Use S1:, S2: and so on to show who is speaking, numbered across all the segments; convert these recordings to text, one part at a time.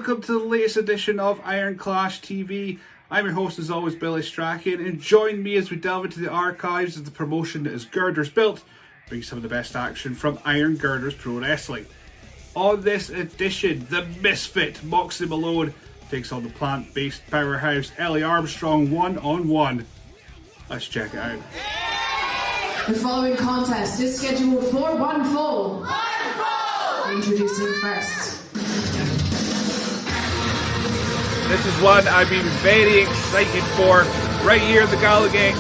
S1: welcome to the latest edition of Iron Clash TV. I'm your host as always, Billy Strachan, and join me as we delve into the archives of the promotion that is Girders built, bring some of the best action from Iron Girders Pro Wrestling. On this edition, the misfit Moxie Malone takes on the plant-based powerhouse Ellie Armstrong one-on-one. Let's check it out.
S2: The following contest is scheduled for one fall. Introducing first.
S1: This is one I've been very excited for. Right here in the Gallagher.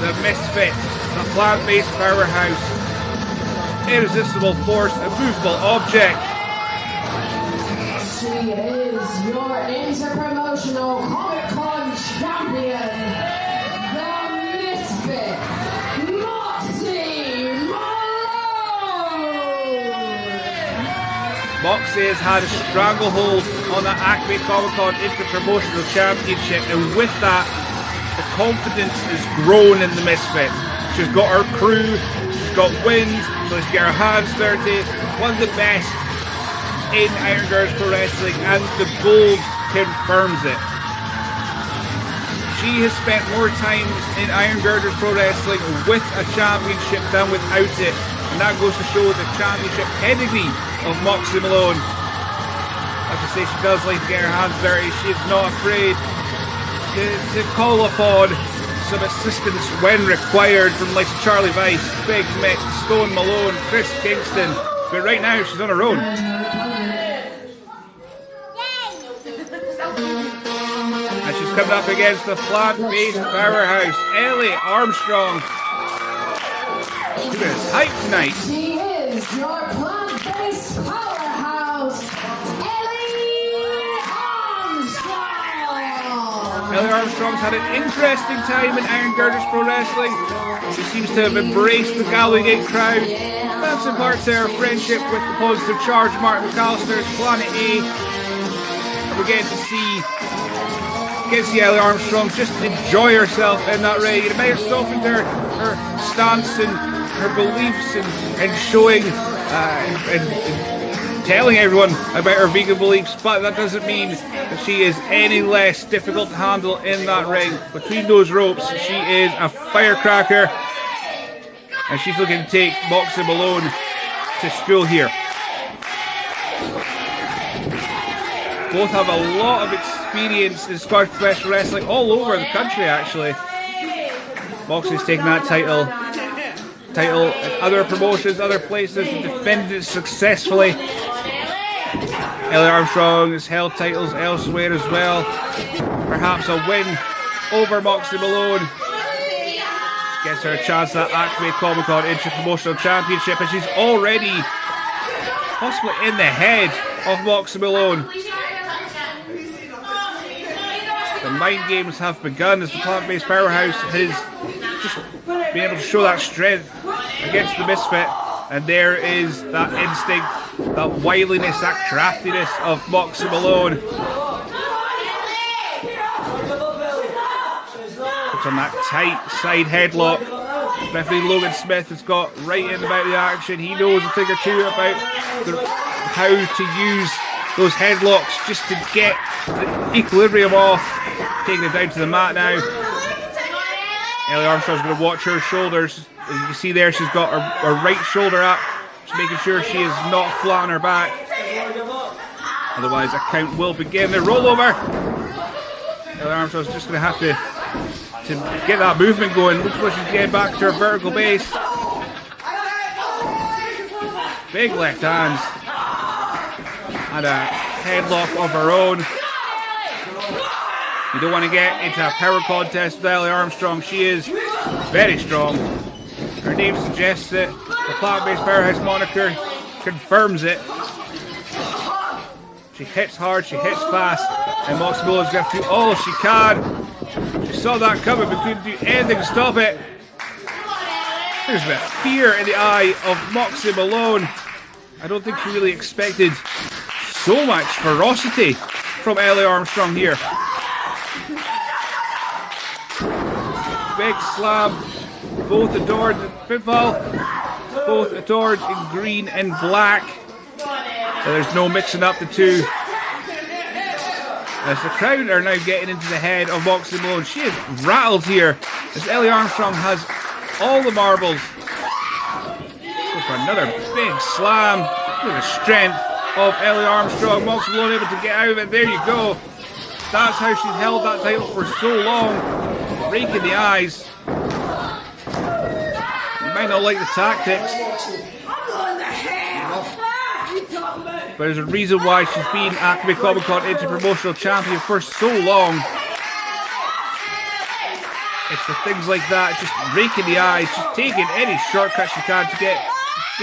S1: The misfit, the plant-based powerhouse, irresistible force, a movable object.
S2: She is your interpromotional Comic-Con champion, the misfit, Moxie Malone!
S1: Moxie has had a stranglehold on the Acme Comic-Con Interpromotional Championship, and with that, the confidence has grown in the misfit. She's got her crew, she's got wins, so let's get her hands dirty. One of the best in Iron Girders Pro Wrestling, and the gold confirms it. She has spent more time in Iron Girders Pro Wrestling with a championship than without it, and that goes to show the championship pedigree of Moxie Malone. Like I say, she does like to get her hands dirty. She is not afraid to call upon some assistance when required from like Charlie Weiss, Big Mick, Stone Malone, Chris Kingston, but right now she's on her own. And she's coming up against the plant-based powerhouse, Ellie Armstrong. Look at this hype tonight.
S2: She is your plant-based powerhouse, Ellie Armstrong!
S1: Ellie Armstrong's had an interesting time in Iron Girders Pro Wrestling. She seems to have embraced the Gallagher crowd. That's in part to her friendship with the positive charge Martin McAllister's Planet A. And we're getting to see Ellie Armstrong just enjoy herself in that ring. It may have softened her stance and her beliefs and showing and telling everyone about her vegan beliefs, but that doesn't mean that she is any less difficult to handle in that ring. Between those ropes, she is a firecracker, and she's looking to take Moxie Malone to school here. Both have a lot of experience in Scottish professional wrestling all over the country, actually. Moxie's taken that title in other promotions, other places, and defended it successfully. Ellie Armstrong has held titles elsewhere as well. Perhaps a win over Moxie Malone gets her a chance at Acme Comic-Con Interpromotional Championship, and she's already possibly in the head of Moxie Malone. The mind games have begun as the plant-based powerhouse has just been able to show that strength against the misfit, and there is that instinct, that wiliness, that craftiness of Moxie Malone. Puts on that tight side headlock. Referee Logan Smith has got right in about the action. He knows a thing or two about how to use those headlocks just to get the equilibrium off. Taking it down to the mat now. Ellie Armstrong's going to watch her shoulders. As you can see there, she's got her right shoulder up. She's making sure she is not flat on her back. Otherwise, a count will begin. The rollover. Ellie Armstrong's just going to have to get that movement going. Looks like she's getting back to her vertical base. Big left hands. And a headlock of her own. You don't want to get into a power contest with Ellie Armstrong. She is very strong. Her name suggests it. The plant-based powerhouse moniker confirms it. She hits hard, she hits fast, and Moxie Malone's going to do all she can. She saw that coming, but couldn't do anything to stop it. There's a bit of fear in the eye of Moxie Malone. I don't think she really expected so much ferocity from Ellie Armstrong here. Big slam, both adored in pinfall, both adored in green and black. there's no mixing up the two. As the crowd are now getting into the head of Moxie Malone. She is rattled here as Ellie Armstrong has all the marbles. Go for another big slam. Look at the strength of Ellie Armstrong. Moxie Malone able to get out of it. There you go. That's how she's held that title for so long. Raking the eyes. You might not like the tactics, but there's a reason why she's been Acme Comic Con Interpromotional Champion for so long. It's the things like that, just raking the eyes, just taking any shortcut she can to get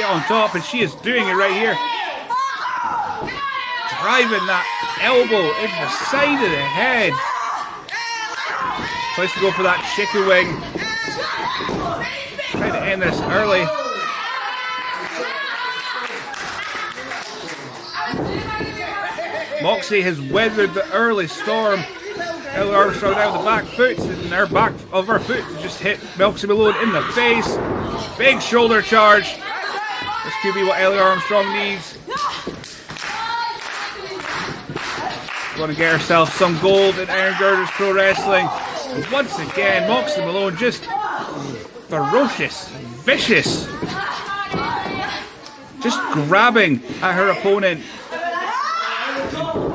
S1: on top, and she is doing it right here. Driving that elbow into the side of the head. Tries to go for that chicken wing. Trying to end this early. Moxie has weathered the early storm. Ellie Armstrong down the back foot, and her back of her foot just hit Moxie Malone in the face. Big shoulder charge. This could be what Ellie Armstrong needs. Going to get herself some gold in Iron Girders Pro Wrestling. And once again, Moxie Malone just ferocious, vicious. Just grabbing at her opponent.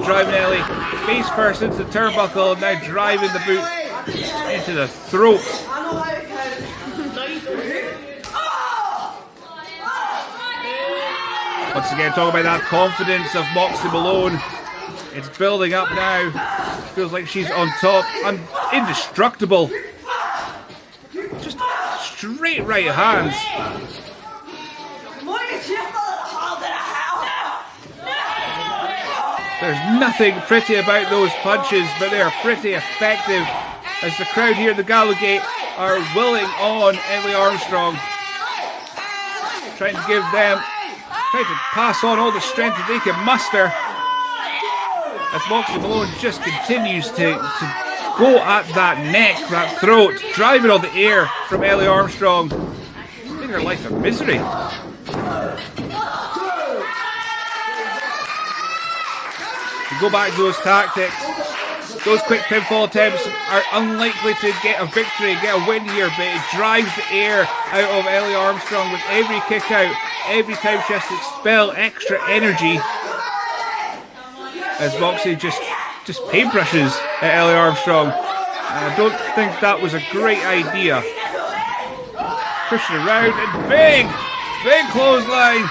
S1: Driving Ellie face first into the turnbuckle, and now driving the boot into the throat. Once again, talking about that confidence of Moxie Malone. It's building up now. Feels like she's on top. Indestructible. Just straight right hands. There's nothing pretty about those punches, but they are pretty effective as the crowd here at the Gallowgate are willing on Ellie Armstrong. Trying to pass on all the strength that they can muster. As Moxie Malone just continues to go at that neck, that throat, driving all the air from Ellie Armstrong. Making her life a misery. Go back to those tactics. Those quick pinfall attempts are unlikely to get a victory, get a win here, but it drives the air out of Ellie Armstrong with every kick out, every time she has to expel extra energy. As Moxie just paintbrushes at Ellie Armstrong. I don't think that was a great idea. Pushing around and big clothesline.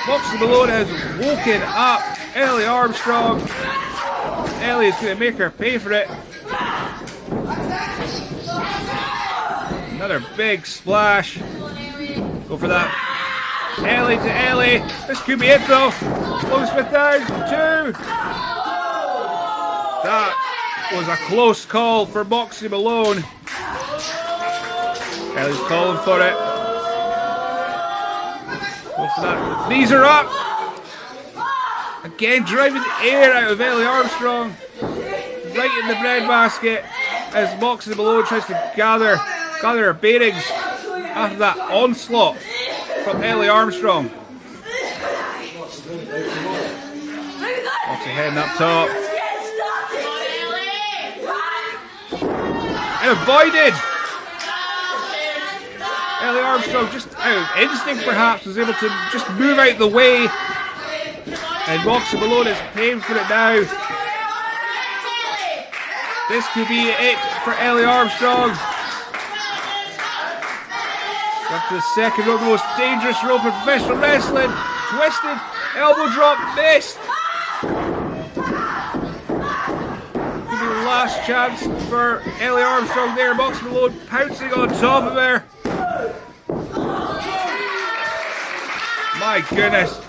S1: Moxie Malone has woken up Ellie Armstrong. Ellie is going to make her pay for it. Another big splash. Go for that. Ellie to Ellie. This could be it though. Close with down. 2. That was a close call for Moxie Malone. Ellie's calling for it. Go for that. Knees are up. Again, driving the air out of Ellie Armstrong. Right in the breadbasket as Moxie Malone tries to gather her bearings after that onslaught from Ellie Armstrong. Moxie heading up top. And avoided! Ellie Armstrong, just out of instinct perhaps, was able to just move out the way. And Moxie Malone is paying for it now. This could be it for Ellie Armstrong. Up to the second rope, the most dangerous rope in professional wrestling. Twisted, elbow drop, missed. Could be the last chance for Ellie Armstrong there. Moxie Malone pouncing on top of her. My goodness.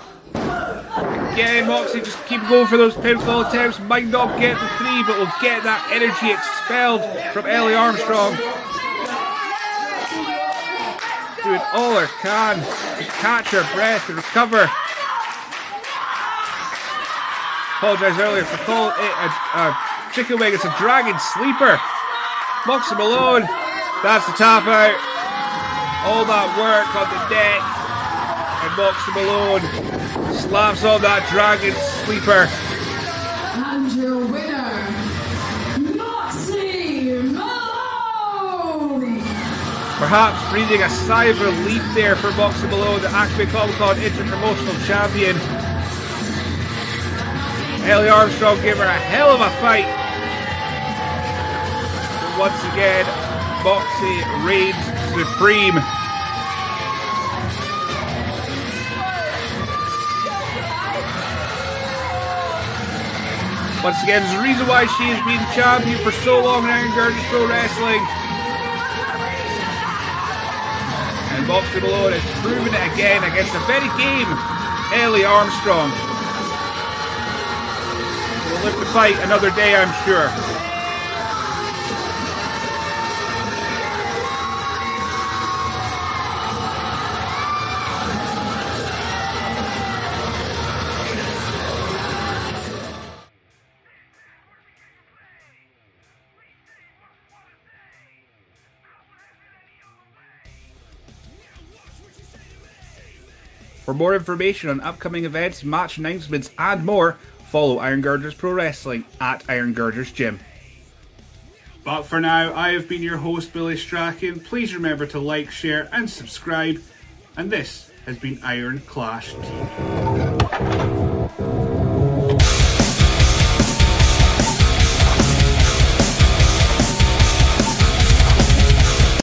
S1: Again, Moxie just keep going for those pinfall attempts. Might not get the 3, but will get that energy expelled from Ellie Armstrong. Doing all her can to catch her breath and recover. Apologise earlier for calling it a chicken wing. It's a dragon sleeper. Moxie Malone. That's the tap out. All that work on the deck. And Moxie Malone slaps on that dragon sleeper.
S2: And your winner, Moxie Malone!
S1: Perhaps breathing a sigh of relief there for Moxie Malone, the Acme Comic Con Interpromotional Champion. Ellie Armstrong gave her a hell of a fight. But once again, Moxie reigns supreme. Once again, there's a reason why she has been champion for so long in Iron Girders Pro Wrestling. And Moxie Malone has proven it again against a very game Ellie Armstrong. We'll live to fight another day, I'm sure. For more information on upcoming events, match announcements and more, follow Iron Girders Pro Wrestling at Iron Girders Gym. But for now, I have been your host, Billy Strachan. Please remember to like, share and subscribe. And this has been Iron Clash TV.